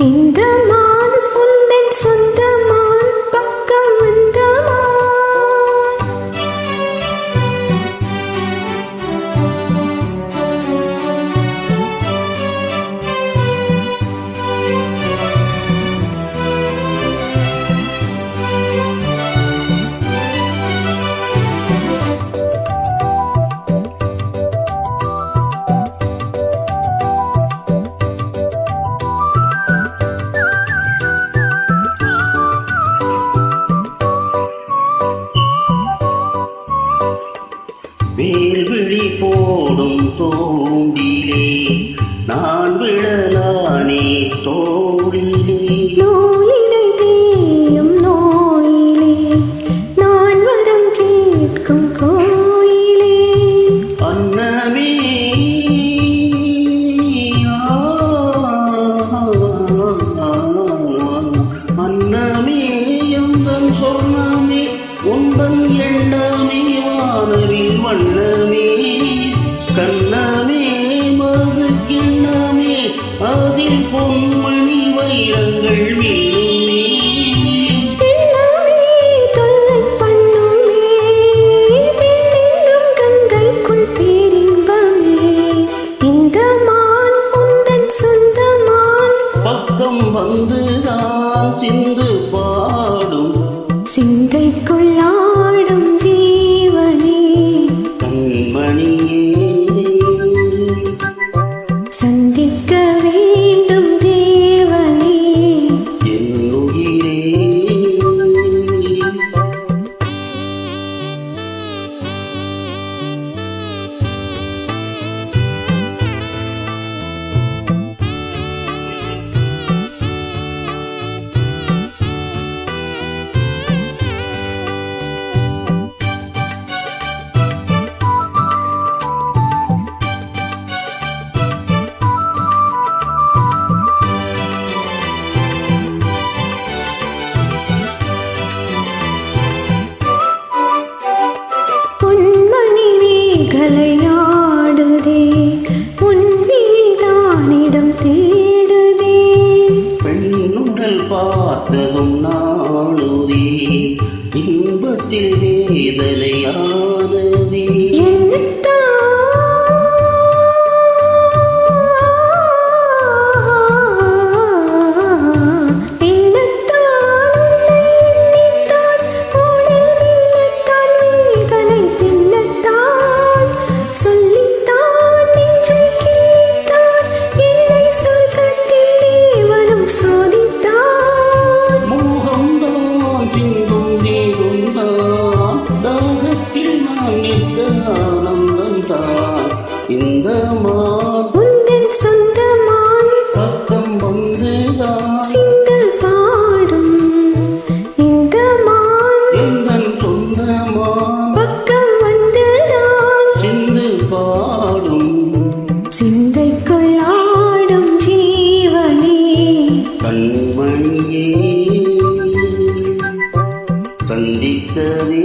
இந்த மான் உந்தன் சொந்த மான் பக்கம் வந்த வேல்விழி போடும் தோண்டிலே நான் விழலானே தோழிலே நோயிடை தேயும் நோயிலே நான் வரம் கேட்கும் கோயிலே அன்னமே அன்னமே எந்தன் சொர்ணமே உந்தன் எண்ணமே வானவில் வண்ணமே கண்ணமே மது கிண்ணமே அதில் பொன்மணி வைரங்கள் மின்னுமே தொல்லை பண்ணுமே பெண்ணென்றும் கங்கைக்குள் பேரின்பமே இந்த மான் உந்தன் சொந்த மான் பக்கம் வந்துதான் சிந்து பாடும் சிந்தைக்குள் ஆடும் ஜீவனே கண்மணியே சந்திக்க வேண்டும் தேவனே என் உயிரே பொன்மணி மேகலையாடுதே உன்விழிதானிடம் தேடுதே பெண்ணுடல் பார்த்ததும் நாளுதே இன்பத்தில் வேதலையானதே மோகம்தான் சிந்தும் தேகுந்தான் தாகத்தில் நான் நிற்க ஆனந்தந்தான் இந்த மான் உந்தன் சொந்த மான் பக்கம் வந்துதான் சிங்கள் பாடும் இந்த மான் எந்தன் சொந்த மான் பக்கம் வந்துதான் சிந்து பாடும் சிந்தைக்குள் ஆடும் ஜீவனே கண்மணியே சந்திக்கவே